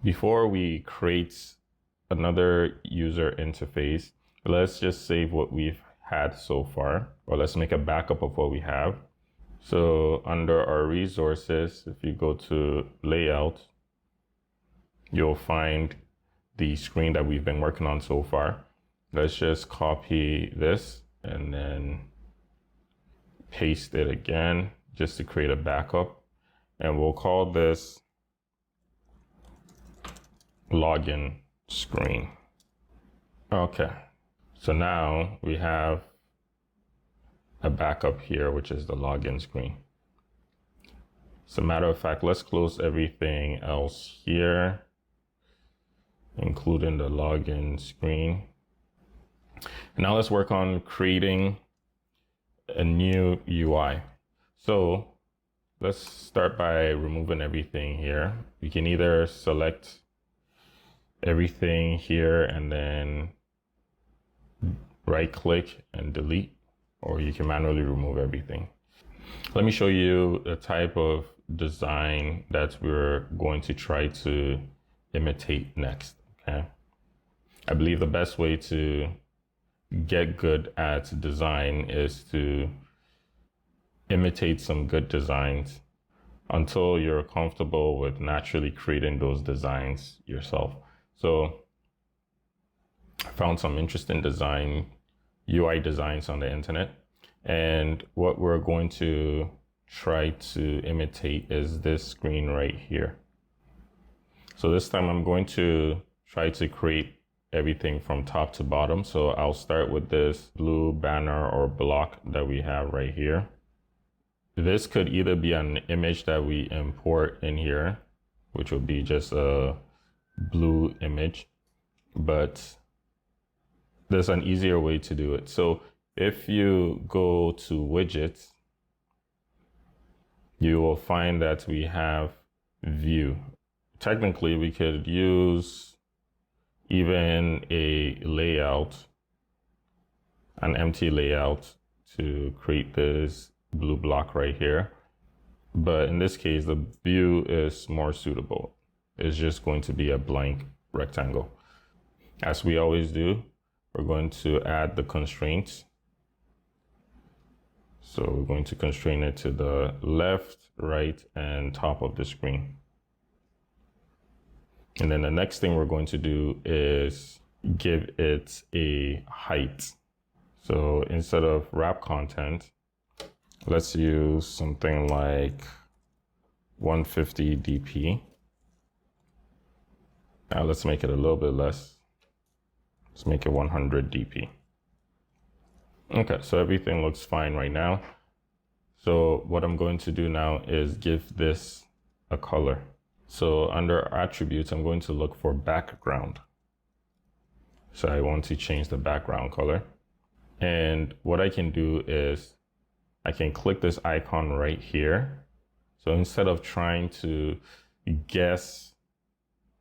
Before we create another user interface, let's just save what we've had so far, or let's make a backup of what we have. So under our resources, if you go to layout, you'll find the screen that we've been working on so far. Let's just copy this and then paste it again just to create a backup. And we'll call this login screen. Okay, so now we have a backup here, which is the login screen. As a matter of fact, let's close everything else here, including the login screen. And now let's work on creating a new UI. So let's start by removing everything here. We can either select everything here and then right click and delete, or you can manually remove everything. Let me show you the type of design that we're going to try to imitate next. Okay, I believe the best way to get good at design is to imitate some good designs until you're comfortable with naturally creating those designs yourself. So I found some interesting UI designs on the internet. And what we're going to try to imitate is this screen right here. So this time I'm going to try to create everything from top to bottom. So I'll start with this blue banner or block that we have right here. This could either be an image that we import in here, which would be just a blue image, but there's an easier way to do it. So if you go to widgets, you will find that we have view. Technically, we could use even a layout, an empty layout, to create this blue block right here. But in this case, the view is more suitable. It's just going to be a blank rectangle. As we always do, we're going to add the constraints. So we're going to constrain it to the left, right, and top of the screen. And then the next thing we're going to do is give it a height. So instead of wrap content, let's use something like 150 dp. Now let's make it a little bit less. Let's make it 100 dp. Okay, so everything looks fine right now. So what I'm going to do now is give this a color. So under attributes, I'm going to look for background. So I want to change the background color. And what I can do is I can click this icon right here. So instead of trying to guess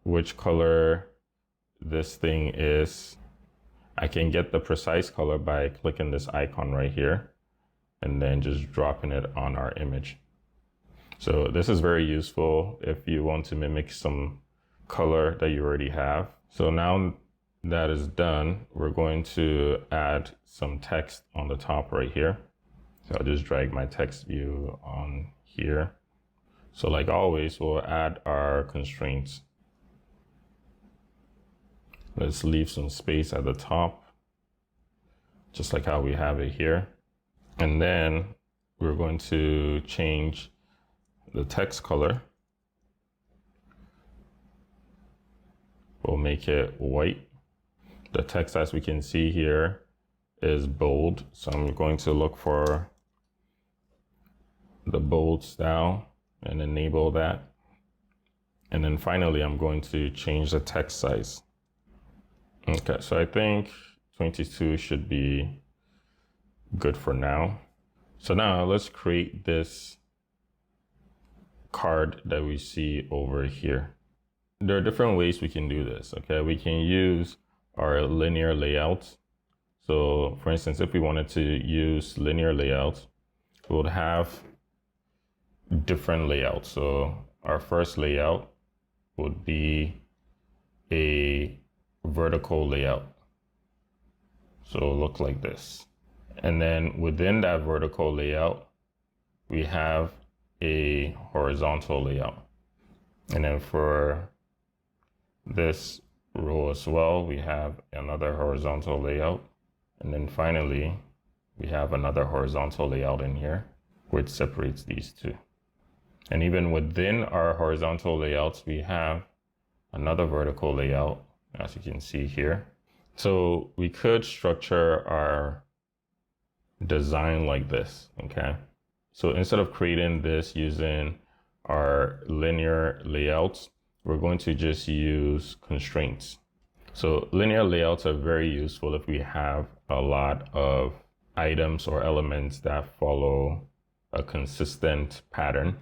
which color this thing is, I can get the precise color by clicking this icon right here and then just dropping it on our image. So this is very useful if you want to mimic some color that you already have. So now that is done, we're going to add some text on the top right here. So I'll just drag my text view on here. So like always, we'll add our constraints. Let's leave some space at the top, just like how we have it here. And then we're going to change the text color. We'll make it white. The text, as we can see here, is bold. So I'm going to look for the bold style and enable that. And then finally, I'm going to change the text size. Okay, so I think 22 should be good for now. So now let's create this card that we see over here. There are different ways we can do this, okay? We can use our linear layout. So for instance, if we wanted to use linear layout, we would have different layouts. So our first layout would be a vertical layout. So it'll look like this. And then within that vertical layout, we have a horizontal layout. And then for this row as well, we have another horizontal layout. And then finally, we have another horizontal layout in here, which separates these two. And even within our horizontal layouts, we have another vertical layout, as you can see here. So we could structure our design like this, okay? So instead of creating this using our linear layouts, we're going to just use constraints. So linear layouts are very useful if we have a lot of items or elements that follow a consistent pattern.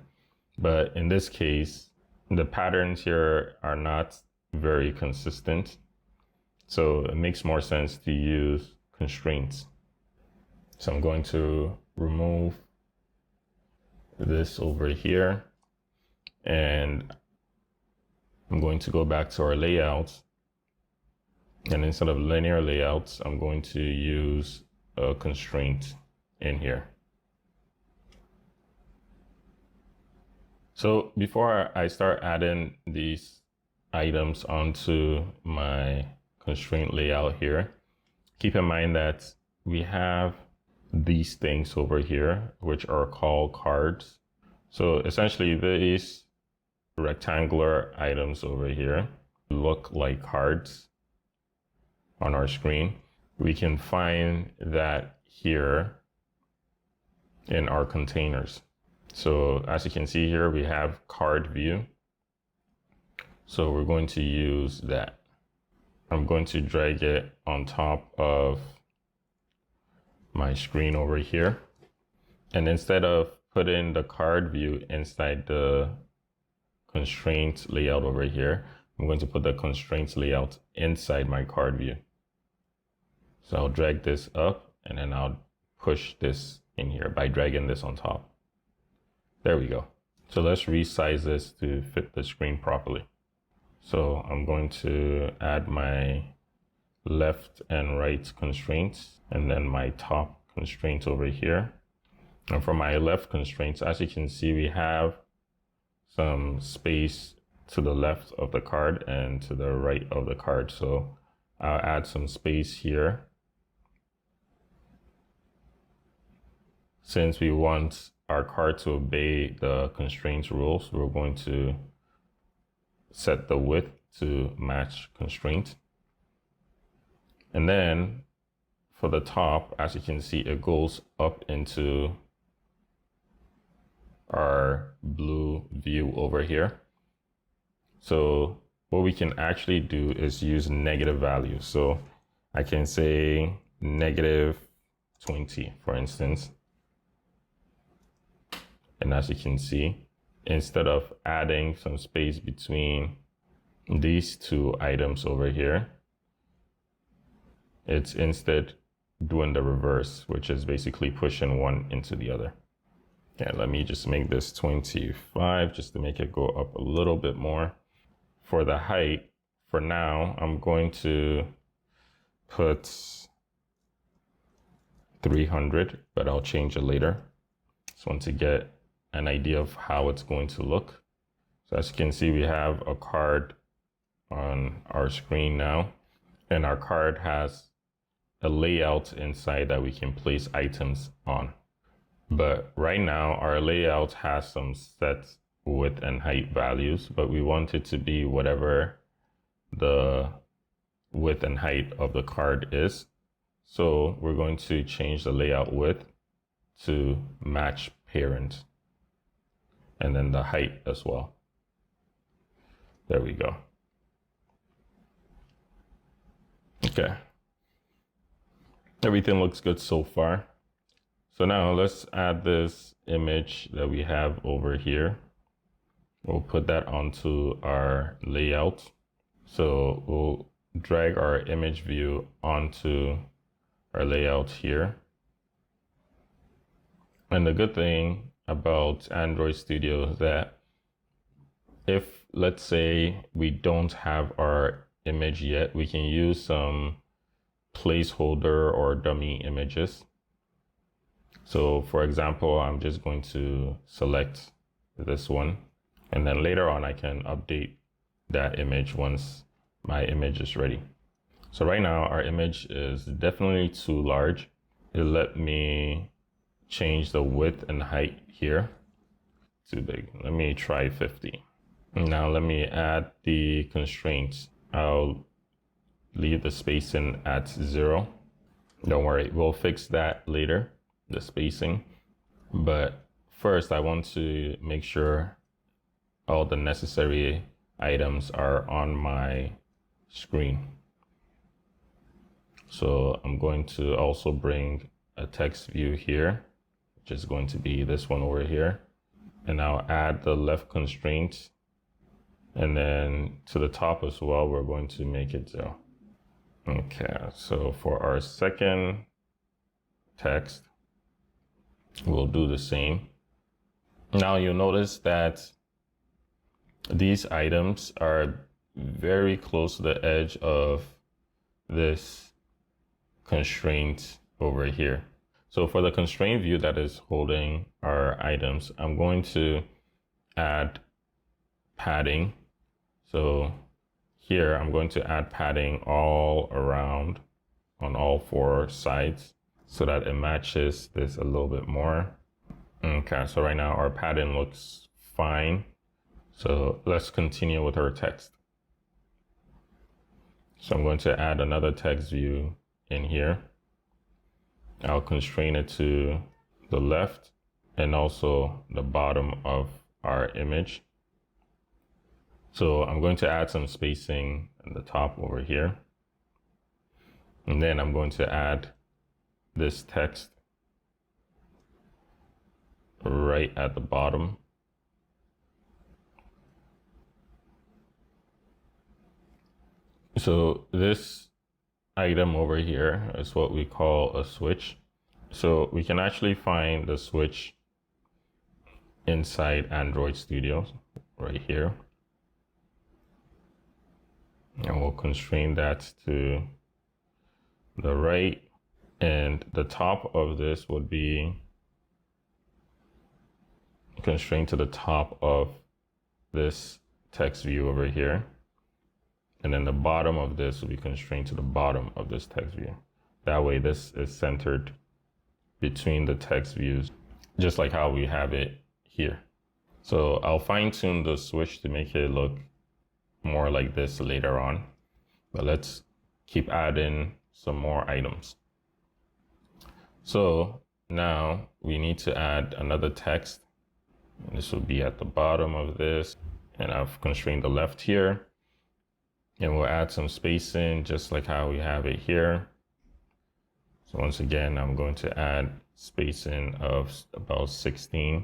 But in this case, the patterns here are not very consistent. So it makes more sense to use constraints. So I'm going to remove this over here, and I'm going to go back to our layouts. And instead of linear layouts, I'm going to use a constraint in here. So before I start adding these items onto my constraint layout here, keep in mind that we have these things over here, which are called cards. So essentially these rectangular items over here look like cards on our screen. We can find that here in our containers. So as you can see here, we have CardView. So we're going to use that. I'm going to drag it on top of my screen over here. And instead of putting the CardView inside the constraint layout over here, I'm going to put the constraints layout inside my CardView. So I'll drag this up and then I'll push this in here by dragging this on top. There we go. So let's resize this to fit the screen properly. So I'm going to add my left and right constraints and then my top constraint over here. And for my left constraints, as you can see, we have some space to the left of the card and to the right of the card. So I'll add some space here. Since we want our card to obey the constraints rules, we're going to set the width to match constraint. And then for the top, as you can see, it goes up into our blue view over here. So what we can actually do is use negative values. So I can say -20, for instance. And as you can see, instead of adding some space between these two items over here, it's instead doing the reverse, which is basically pushing one into the other. Yeah, let me just make this 25 just to make it go up a little bit more. For the height, for now, I'm going to put 300, but I'll change it later. Just want to get an idea of how it's going to look. So as you can see, we have a card on our screen now, and our card has a layout inside that we can place items on. But right now, our layout has some set width and height values, but we want it to be whatever the width and height of the card is. So we're going to change the layout width to match parent, and then the height as well. There we go. Okay. Everything looks good so far. So now let's add this image that we have over here. We'll put that onto our layout. So we'll drag our image view onto our layout here. And the good thing about Android Studio is that if, let's say, we don't have our image yet, we can use some placeholder or dummy images. So for example, I'm just going to select this one, and then later on I can update that image once my image is ready. So right now our image is definitely too large. It let me change the width and height here. Too big. Let me try 50. Now let me add the constraints. I'll leave the spacing at 0. Don't worry, we'll fix that later, the spacing. But first I want to make sure all the necessary items are on my screen. So I'm going to also bring a text view here, which is going to be this one over here. And I'll add the left constraint. And then to the top as well, we're going to make it 0. Okay, so for our second text, we'll do the same. Now you'll notice that these items are very close to the edge of this constraint over here. So for the constraint view that is holding our items, I'm going to add padding. So here I'm going to add padding all around on all 4 sides so that it matches this a little bit more. Okay, so right now our padding looks fine. So let's continue with our text. So I'm going to add another text view in here. I'll constrain it to the left and also the bottom of our image. So I'm going to add some spacing at the top over here. And then I'm going to add this text right at the bottom. So this item over here is what we call a switch. So we can actually find the switch inside Android Studio right here. And we'll constrain that to the right. And the top of this would be constrained to the top of this text view over here. And then the bottom of this will be constrained to the bottom of this text view. That way this is centered between the text views, just like how we have it here. So I'll fine tune the switch to make it look more like this later on. But let's keep adding some more items. So now we need to add another text. And this will be at the bottom of this. And I've constrained the left here. And we'll add some spacing just like how we have it here. So once again, I'm going to add spacing of about 16.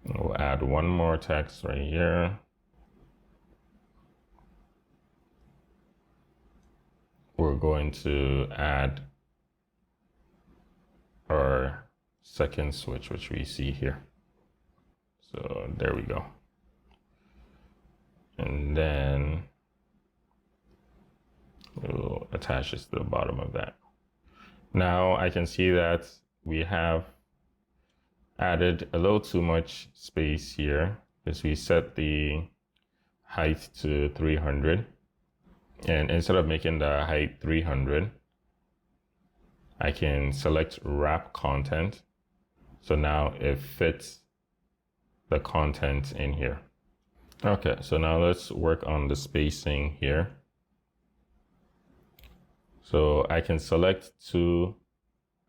And we'll add one more text right here. We're going to add our second switch, which we see here. So there we go. And then we'll attach this to the bottom of that. Now I can see that we have added a little too much space here because we set the height to 300. And instead of making the height 300, I can select wrap content. So now it fits the content in here. Okay, so now let's work on the spacing here. So I can select 2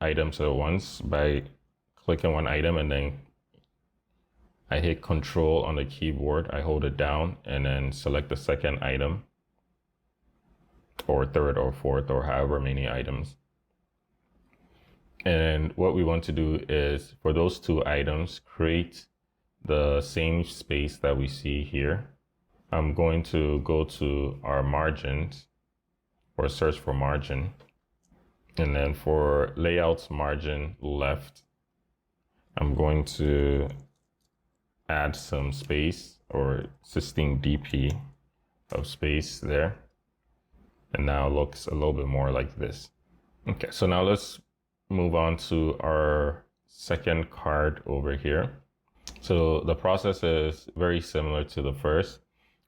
items at once by clicking one item and then I hit Control on the keyboard. I hold it down and then select the second item, or third or fourth, or however many items. And what we want to do is for those 2 items, create the same space that we see here. I'm going to go to our margins or search for margin. And then for layouts margin left, I'm going to add some space or 16 dp of space there. and now it looks a little bit more like this. Okay, so now let's move on to our second card over here. So the process is very similar to the first.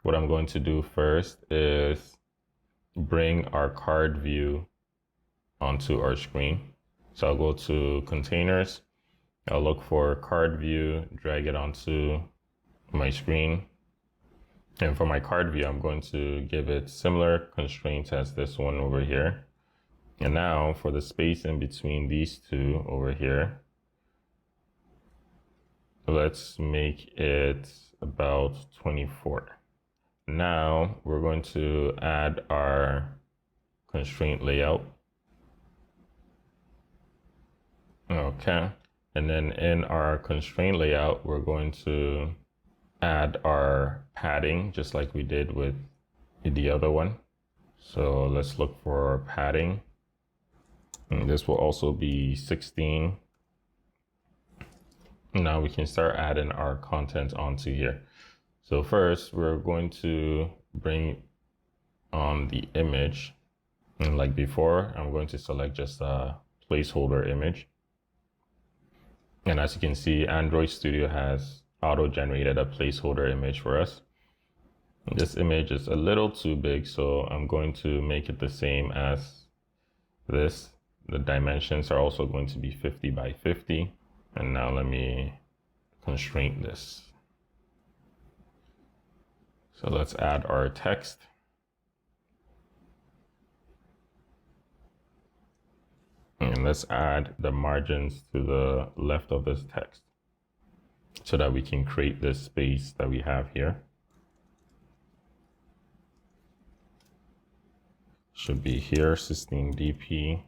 What I'm going to do first is bring our card view onto our screen. So I'll go to containers, I'll look for card view, drag it onto my screen. And for my card view, I'm going to give it similar constraints as this one over here. And now for the space in between these two over here, let's make it about 24. Now we're going to add our constraint layout. Okay. And then in our constraint layout, we're going to add our padding just like we did with the other one. So let's look for padding. And this will also be 16. Now we can start adding our content onto here. So first we're going to bring on the image. And like before, I'm going to select just a placeholder image. And as you can see, Android Studio has auto-generated a placeholder image for us. This image is a little too big, so I'm going to make it the same as this. The dimensions are also going to be 50 by 50. And now let me constrain this. So let's add our text. And let's add the margins to the left of this text so that we can create this space that we have here. Should be here, 16 dp.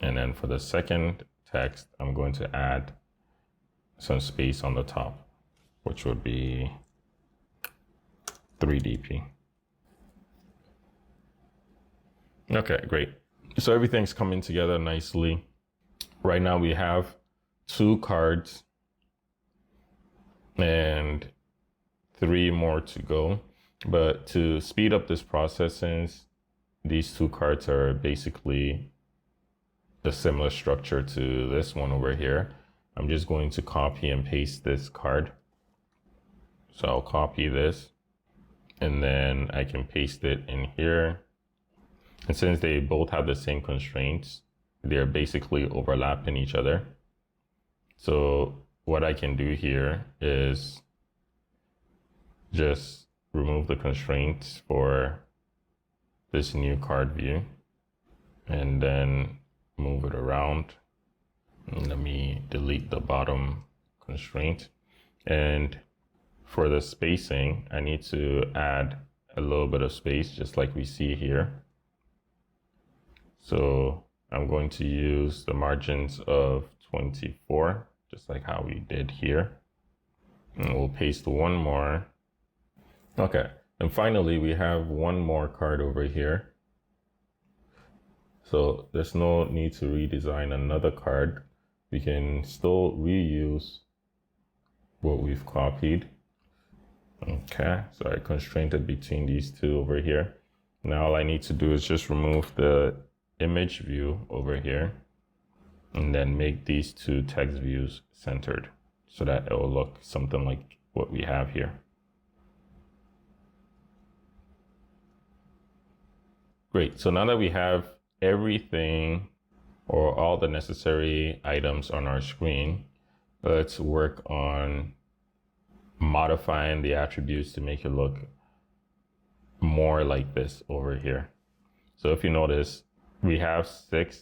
And then for the second text, I'm going to add some space on the top, which would be 3 dp. Okay, great. So everything's coming together nicely. Right now we have 2 cards and 3 more to go. But to speed up this process, since these 2 cards are basically a similar structure to this one over here, I'm just going to copy and paste this card. So I'll copy this and then I can paste it in here. And since they both have the same constraints, they're basically overlapping each other. So what I can do here is just remove the constraints for this new card view and then move it around. And let me delete the bottom constraint. And for the spacing, I need to add a little bit of space just like we see here. So I'm going to use the margins of 24, just like how we did here. And we'll paste one more. Okay, and finally we have one more card over here. So there's no need to redesign another card. We can still reuse what we've copied. Okay, so I constrained it between these 2 over here. Now all I need to do is just remove the image view over here and then make these 2 text views centered so that it will look something like what we have here. Great, so now that we have everything or all the necessary items on our screen, let's work on modifying the attributes to make it look more like this over here. So if you notice, we have 6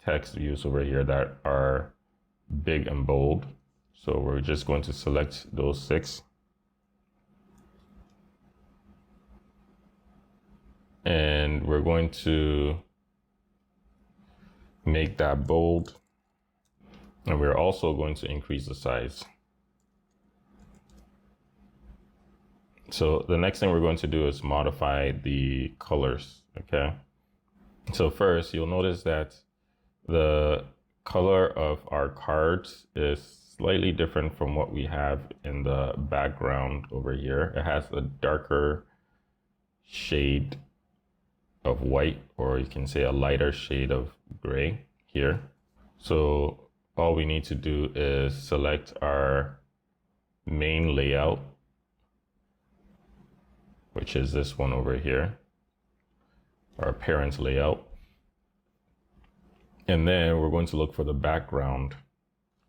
text views over here that are big and bold. So we're just going to select those 6. And we're going to make that bold. And we're also going to increase the size. So the next thing we're going to do is modify the colors, okay? So first, you'll notice that the color of our cards is slightly different from what we have in the background over here. It has a darker shade of white, or you can say a lighter shade of gray here. So all we need to do is select our main layout, which is this one over here, our parent layout. And then we're going to look for the background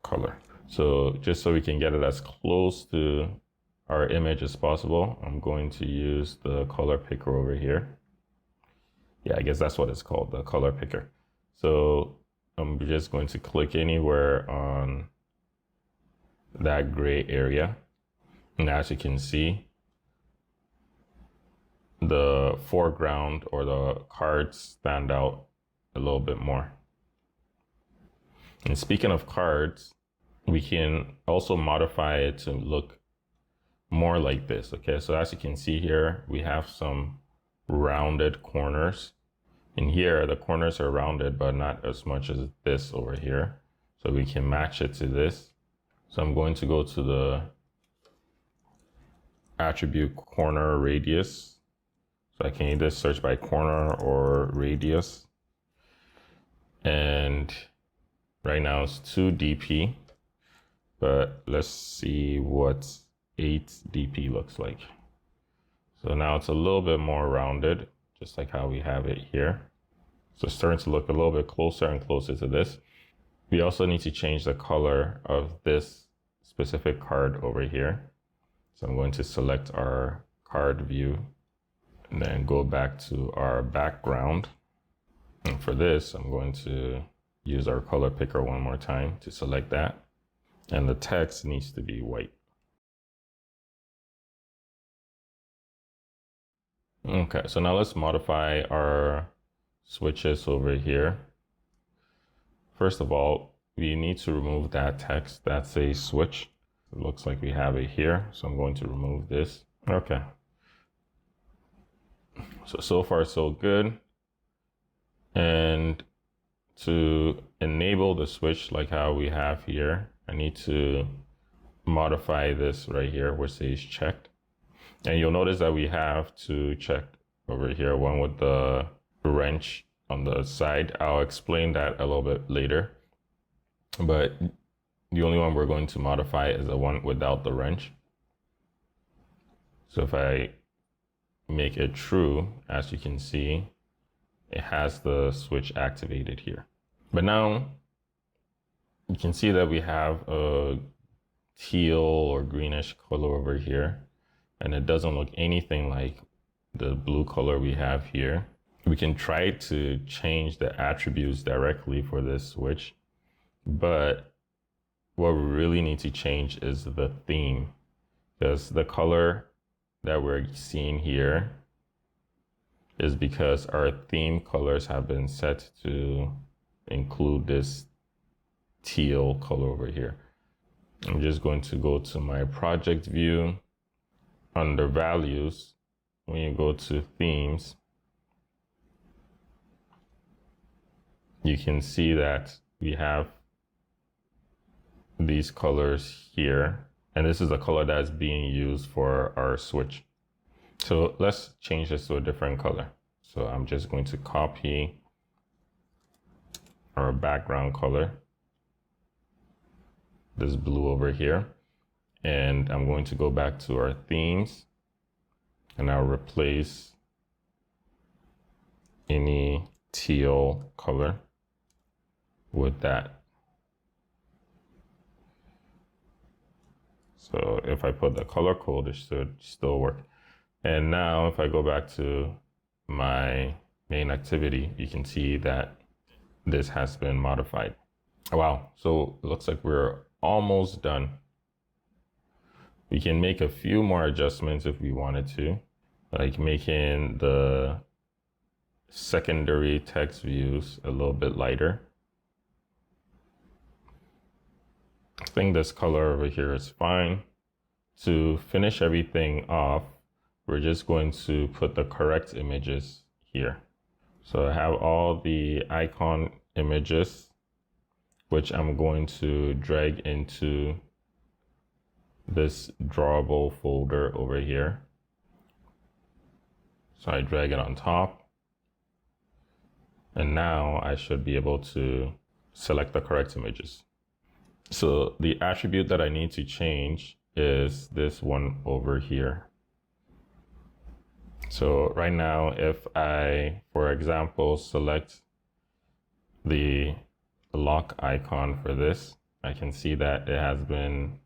color. So just so we can get it as close to our image as possible, I'm going to use the color picker over here. Yeah, I guess that's what it's called, the color picker. So I'm just going to click anywhere on that gray area. And as you can see, the foreground or the cards stand out a little bit more. And speaking of cards, we can also modify it to look more like this. Okay, so as you can see here, we have some rounded corners. In here, the corners are rounded, but not as much as this over here. So we can match it to this. So I'm going to go to the attribute corner radius. So I can either search by corner or radius. And right now it's 2 dp, but let's see what 8 dp looks like. So now it's a little bit more rounded, just like how we have it here. So it's starting to look a little bit closer and closer to this. We also need to change the color of this specific card over here. So I'm going to select our card view and then go back to our background. And for this, I'm going to use our color picker one more time to select that. And the text needs to be white. Okay, so now let's modify our switches over here. First of all, we need to remove that text. That's a switch. It looks like we have it here. So I'm going to remove this. Okay. So far so good. And to enable the switch like how we have here, I need to modify this right here where it says checked. And you'll notice that we have two checked over here, one with the wrench on the side. I'll explain that a little bit later. But the only one we're going to modify is the one without the wrench. So if I make it true, as you can see, it has the switch activated here. But now you can see that we have a teal or greenish color over here, and it doesn't look anything like the blue color we have here. We can try to change the attributes directly for this switch, but what we really need to change is the theme, because the color that we're seeing here is because our theme colors have been set to include this teal color over here. I'm just going to go to my project view. Under values, when you go to themes, you can see that we have these colors here, and this is the color that's being used for our switch. So let's change this to a different color. So I'm just going to copy our background color, this blue over here, and I'm going to go back to our themes, and I'll replace any teal color with that. So if I put the color code, it should still work. And now if I go back to my main activity, you can see that this has been modified. Wow, so it looks like we're almost done. We can make a few more adjustments if we wanted to, like making the secondary text views a little bit lighter. I think this color over here is fine. To finish everything off, we're just going to put the correct images here. So I have all the icon images, which I'm going to drag into this drawable folder over here. So I drag it on top. And now I should be able to select the correct images. So the attribute that I need to change is this one over here. So right now, if I, for example, select the lock icon for this, I can see that it has been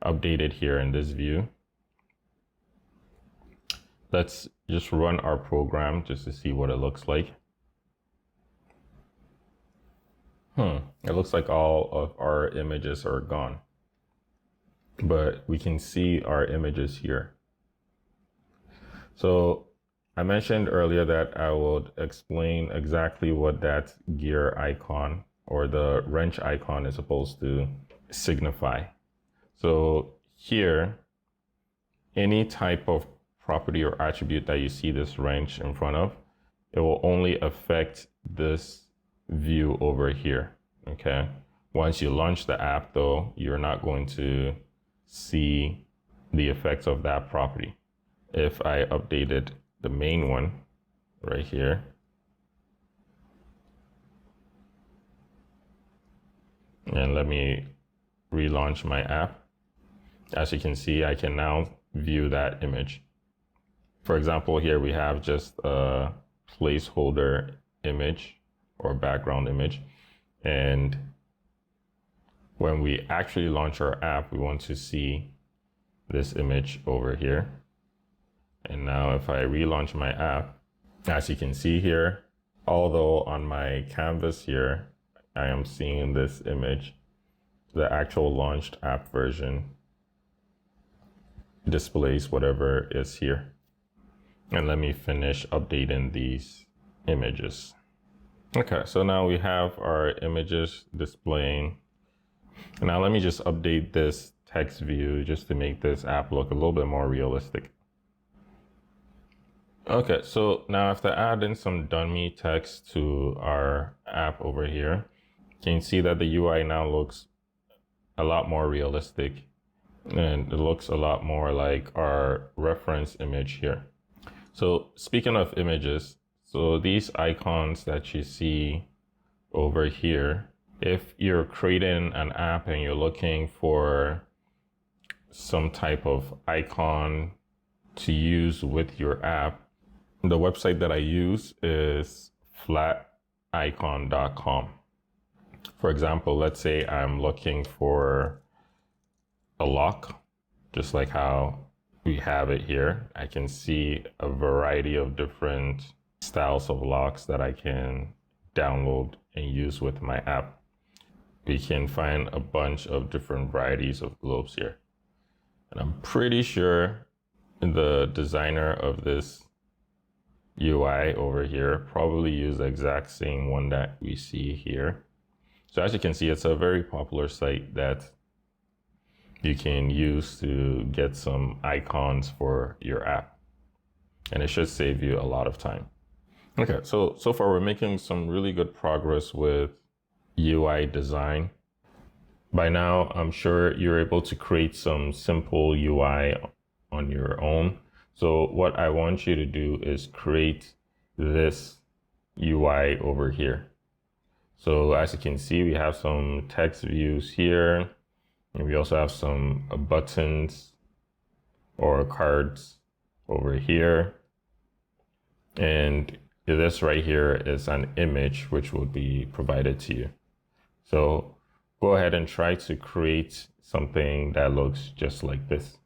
updated here in this view. Let's just run our program just to see what it looks like. It looks like all of our images are gone, but we can see our images here. So I mentioned earlier that I would explain exactly what that gear icon or the wrench icon is supposed to signify. So here, any type of property or attribute that you see this wrench in front of, it will only affect this view over here. Okay. Once you launch the app though, you're not going to see the effects of that property. If I updated the main one right here, and let me relaunch my app, as you can see, I can now view that image. For example, here we have just a placeholder image or background image. And when we actually launch our app, we want to see this image over here. And now if I relaunch my app, as you can see here, although on my canvas here, I am seeing this image, the actual launched app version displays whatever is here. And let me finish updating these images. Okay, so now we have our images displaying. Now let me just update this text view just to make this app look a little bit more realistic. Okay, so now after adding some dummy text to our app over here, you can see that the UI now looks a lot more realistic and it looks a lot more like our reference image here. So speaking of images, so these icons that you see over here, if you're creating an app and you're looking for some type of icon to use with your app, the website that I use is flaticon.com. For example, let's say I'm looking for a lock, just like how we have it here. I can see a variety of different styles of locks that I can download and use with my app. We can find a bunch of different varieties of globes here. And I'm pretty sure the designer of this UI over here probably used the exact same one that we see here. So as you can see, it's a very popular site that you can use to get some icons for your app. And it should save you a lot of time. Okay, so far we're making some really good progress with UI design. By now, I'm sure you're able to create some simple UI on your own. So what I want you to do is create this UI over here. So as you can see, we have some text views here, and we also have some buttons or cards over here. And this right here is an image which will be provided to you. So go ahead and try to create something that looks just like this.